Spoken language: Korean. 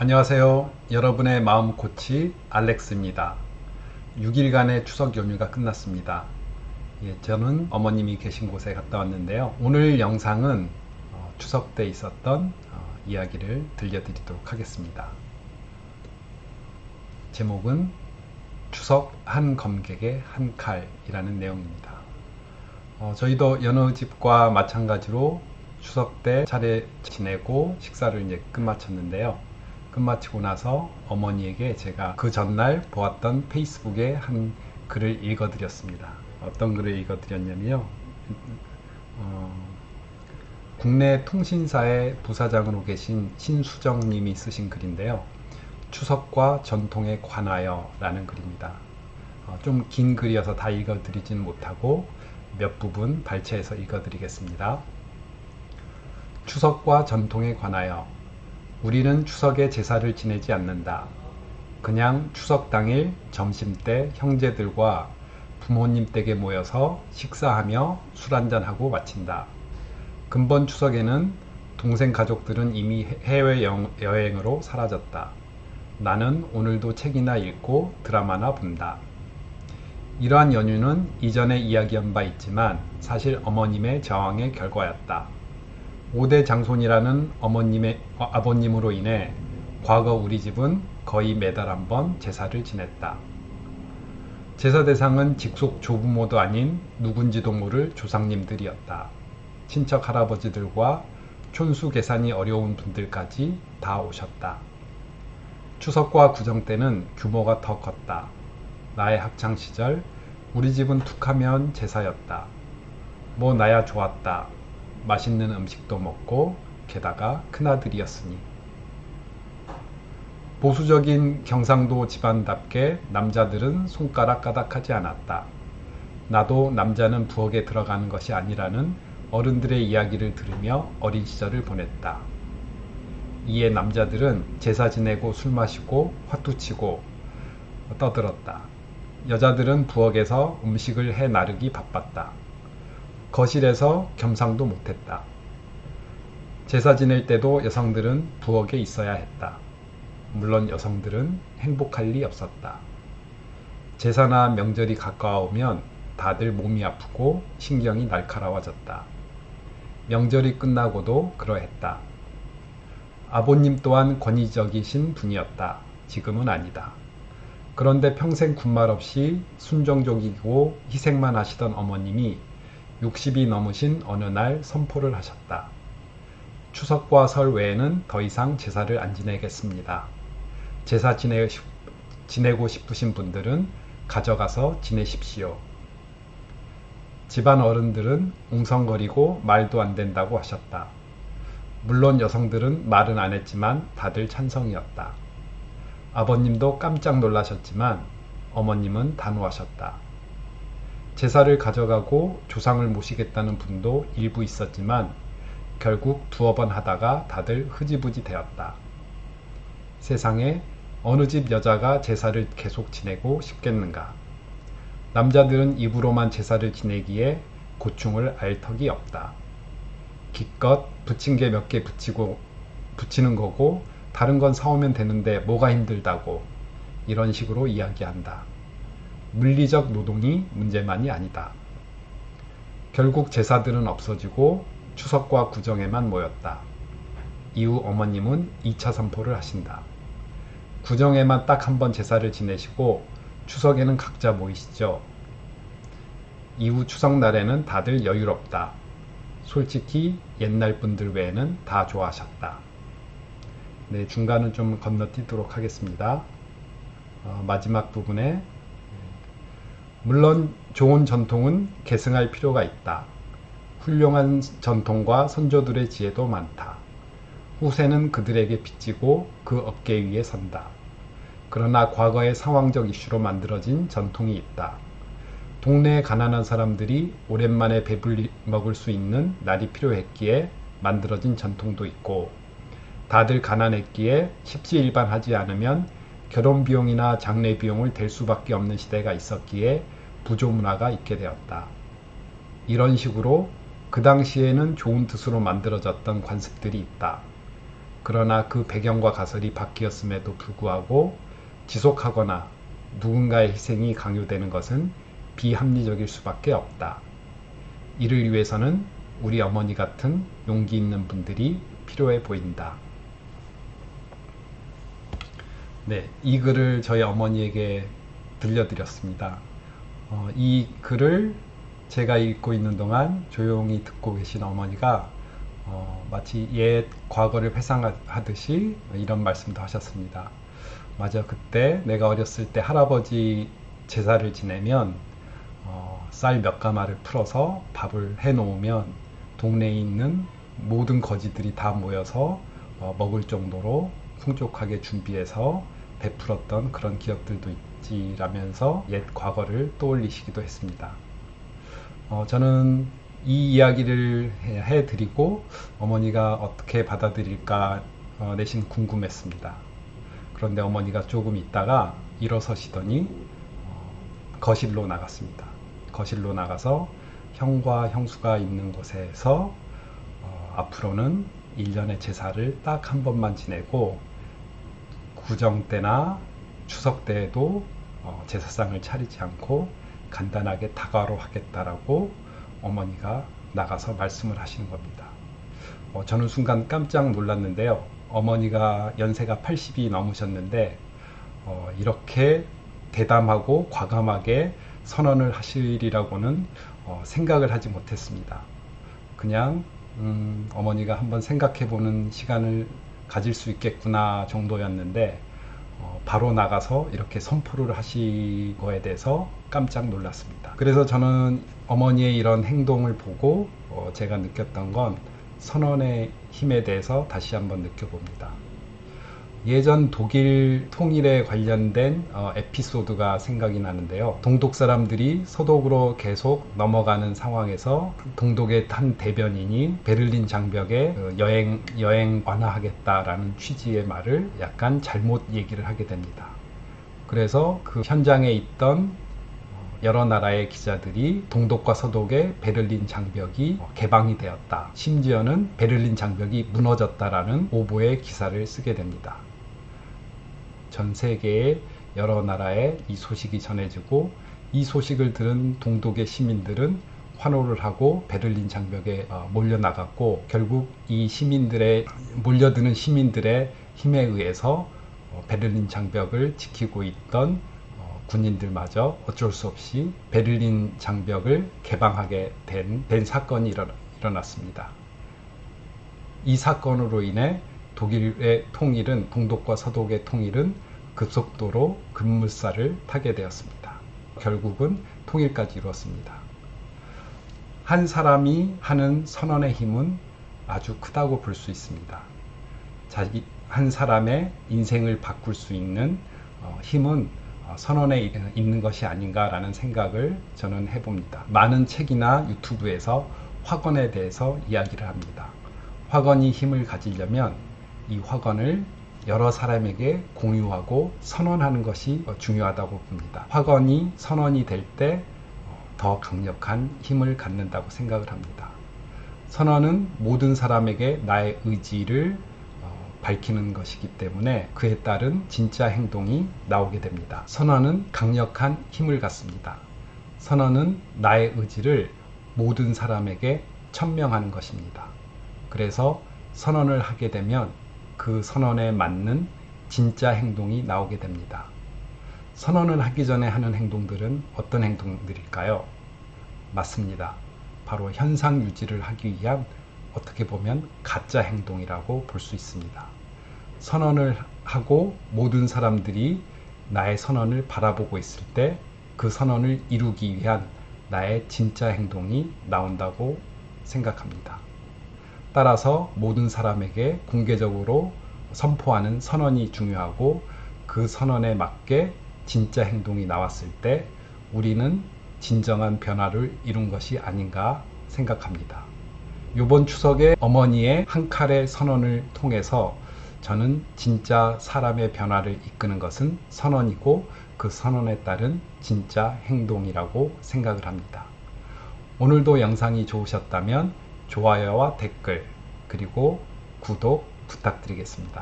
안녕하세요. 여러분의 마음 코치 알렉스입니다. 6일간의 추석 연휴가 끝났습니다. 저는 어머님이 계신 곳에 갔다 왔는데요. 오늘 영상은 추석 때 있었던 이야기를 들려드리도록 하겠습니다. 제목은 추석 한 검객의 한 칼이라는 내용입니다. 저희도 여느 집과 마찬가지로 추석 때 차례 지내고 식사를 이제 끝마쳤는데요. 끝마치고 나서 어머니에게 제가 그 전날 보았던 페이스북에 한 글을 읽어드렸습니다. 어떤 글을 읽어드렸냐면요. 국내 통신사의 부사장으로 계신 신수정님이 쓰신 글인데요. 추석과 전통에 관하여 라는 글입니다. 좀 긴 글이어서 다 읽어드리지는 못하고 몇 부분 발췌해서 읽어드리겠습니다. 추석과 전통에 관하여 우리는 추석에 제사를 지내지 않는다. 그냥 추석 당일 점심때 형제들과 부모님 댁에 모여서 식사하며 술 한잔하고 마친다. 근본 추석에는 동생 가족들은 이미 해외여행으로 사라졌다. 나는 오늘도 책이나 읽고 드라마나 본다. 이러한 연휴는 이전에 이야기한 바 있지만 사실 어머님의 저항의 결과였다. 5대 장손이라는 아버님으로 인해 과거 우리 집은 거의 매달 한 번 제사를 지냈다. 제사 대상은 직속 조부모도 아닌 누군지도 모를 조상님들이었다. 친척 할아버지들과 촌수 계산이 어려운 분들까지 다 오셨다. 추석과 구정 때는 규모가 더 컸다. 나의 학창시절 우리 집은 툭하면 제사였다. 뭐 나야 좋았다. 맛있는 음식도 먹고 게다가 큰아들이었으니. 보수적인 경상도 집안답게 남자들은 손가락 까닥하지 않았다. 나도 남자는 부엌에 들어가는 것이 아니라는 어른들의 이야기를 들으며 어린 시절을 보냈다. 이에 남자들은 제사 지내고 술 마시고 화투치고 떠들었다. 여자들은 부엌에서 음식을 해 나르기 바빴다. 거실에서 겸상도 못했다. 제사 지낼 때도 여성들은 부엌에 있어야 했다. 물론 여성들은 행복할 리 없었다. 제사나 명절이 가까워오면 다들 몸이 아프고 신경이 날카로워졌다. 명절이 끝나고도 그러했다. 아버님 또한 권위적이신 분이었다. 지금은 아니다. 그런데 평생 군말 없이 순종적이고 희생만 하시던 어머님이 60이 넘으신 어느 날 선포를 하셨다. 추석과 설 외에는 더 이상 제사를 안 지내겠습니다. 제사 지내고 싶으신 분들은 가져가서 지내십시오. 집안 어른들은 웅성거리고 말도 안 된다고 하셨다. 물론 여성들은 말은 안 했지만 다들 찬성이었다. 아버님도 깜짝 놀라셨지만 어머님은 단호하셨다. 제사를 가져가고 조상을 모시겠다는 분도 일부 있었지만 결국 두어 번 하다가 다들 흐지부지 되었다. 세상에 어느 집 여자가 제사를 계속 지내고 싶겠는가. 남자들은 입으로만 제사를 지내기에 고충을 알 턱이 없다. 기껏 붙인 게 몇 개 붙이는 거고 다른 건 사오면 되는데 뭐가 힘들다고 이런 식으로 이야기한다. 물리적 노동이 문제만이 아니다. 결국 제사들은 없어지고 추석과 구정에만 모였다. 이후 어머님은 2차 선포를 하신다. 구정에만 딱 한 번 제사를 지내시고 추석에는 각자 모이시죠. 이후 추석날에는 다들 여유롭다. 솔직히 옛날 분들 외에는 다 좋아하셨다. 네, 중간은 좀 건너뛰도록 하겠습니다. 마지막 부분에 물론 좋은 전통은 계승할 필요가 있다. 훌륭한 전통과 선조들의 지혜도 많다. 후세는 그들에게 빚지고 그 어깨 위에 선다. 그러나 과거의 상황적 이슈로 만들어진 전통이 있다. 동네에 가난한 사람들이 오랜만에 배불리 먹을 수 있는 날이 필요했기에 만들어진 전통도 있고, 다들 가난했기에 십시일반하지 않으면 결혼 비용이나 장례 비용을 댈 수밖에 없는 시대가 있었기에 부조 문화가 있게 되었다. 이런 식으로 그 당시에는 좋은 뜻으로 만들어졌던 관습들이 있다. 그러나 그 배경과 가설이 바뀌었음에도 불구하고 지속하거나 누군가의 희생이 강요되는 것은 비합리적일 수밖에 없다. 이를 위해서는 우리 어머니 같은 용기 있는 분들이 필요해 보인다. 네, 이 글을 저희 어머니에게 들려드렸습니다. 이 글을 제가 읽고 있는 동안 조용히 듣고 계신 어머니가 마치 옛 과거를 회상하듯이 이런 말씀도 하셨습니다. 맞아, 그때 내가 어렸을 때 할아버지 제사를 지내면 쌀 몇 가마를 풀어서 밥을 해 놓으면 동네에 있는 모든 거지들이 다 모여서 먹을 정도로 풍족하게 준비해서 베풀었던 그런 기억들도 있지라면서 옛 과거를 떠올리시기도 했습니다. 저는 이 이야기를 해드리고 어머니가 어떻게 받아들일까 내심 궁금했습니다. 그런데 어머니가 조금 있다가 일어서시더니 거실로 나갔습니다. 거실로 나가서 형과 형수가 있는 곳에서 앞으로는 1년의 제사를 딱 한 번만 지내고 구정 때나 추석 때에도 제사상을 차리지 않고 간단하게 다가로 하겠다라고 어머니가 나가서 말씀을 하시는 겁니다. 저는 순간 깜짝 놀랐는데요. 어머니가 연세가 80이 넘으셨는데 이렇게 대담하고 과감하게 선언을 하시리라고는 생각을 하지 못했습니다. 그냥 어머니가 한번 생각해보는 시간을 가질 수 있겠구나 정도였는데 바로 나가서 이렇게 선포를 하신 거에 대해서 깜짝 놀랐습니다. 그래서 저는 어머니의 이런 행동을 보고 제가 느꼈던 건 선언의 힘에 대해서 다시 한번 느껴봅니다. 예전 독일 통일에 관련된 에피소드가 생각이 나는데요. 동독 사람들이 서독으로 계속 넘어가는 상황에서 동독의 한 대변인이 베를린 장벽에 여행 완화하겠다라는 취지의 말을 약간 잘못 얘기를 하게 됩니다. 그래서 그 현장에 있던 여러 나라의 기자들이 동독과 서독의 베를린 장벽이 개방이 되었다. 심지어는 베를린 장벽이 무너졌다라는 오보의 기사를 쓰게 됩니다. 전 세계의 여러 나라에 이 소식이 전해지고 이 소식을 들은 동독의 시민들은 환호를 하고 베를린 장벽에 몰려나갔고 결국 이 몰려드는 시민들의 힘에 의해서 베를린 장벽을 지키고 있던 군인들마저 어쩔 수 없이 베를린 장벽을 개방하게 된 사건이 일어났습니다. 이 사건으로 인해 독일의 통일은 동독과 서독의 통일은 급속도로 급물살을 타게 되었습니다. 결국은 통일까지 이루었습니다. 한 사람이 하는 선언의 힘은 아주 크다고 볼 수 있습니다. 한 사람의 인생을 바꿀 수 있는 힘은 선언에 있는 것이 아닌가라는 생각을 저는 해봅니다. 많은 책이나 유튜브에서 화건에 대해서 이야기를 합니다. 화건이 힘을 가지려면 이 화건을 여러 사람에게 공유하고 선언하는 것이 중요하다고 봅니다. 화건이 선언이 될 때 더 강력한 힘을 갖는다고 생각을 합니다. 선언은 모든 사람에게 나의 의지를 밝히는 것이기 때문에 그에 따른 진짜 행동이 나오게 됩니다. 선언은 강력한 힘을 갖습니다. 선언은 나의 의지를 모든 사람에게 천명하는 것입니다. 그래서 선언을 하게 되면 그 선언에 맞는 진짜 행동이 나오게 됩니다. 선언을 하기 전에 하는 행동들은 어떤 행동들일까요? 맞습니다. 바로 현상 유지를 하기 위한 어떻게 보면 가짜 행동이라고 볼 수 있습니다. 선언을 하고 모든 사람들이 나의 선언을 바라보고 있을 때 그 선언을 이루기 위한 나의 진짜 행동이 나온다고 생각합니다. 따라서 모든 사람에게 공개적으로 선포하는 선언이 중요하고 그 선언에 맞게 진짜 행동이 나왔을 때 우리는 진정한 변화를 이룬 것이 아닌가 생각합니다. 이번 추석에 어머니의 한 칼의 선언을 통해서 저는 진짜 사람의 변화를 이끄는 것은 선언이고 그 선언에 따른 진짜 행동이라고 생각을 합니다. 오늘도 영상이 좋으셨다면 좋아요와 댓글 그리고 구독 부탁드리겠습니다.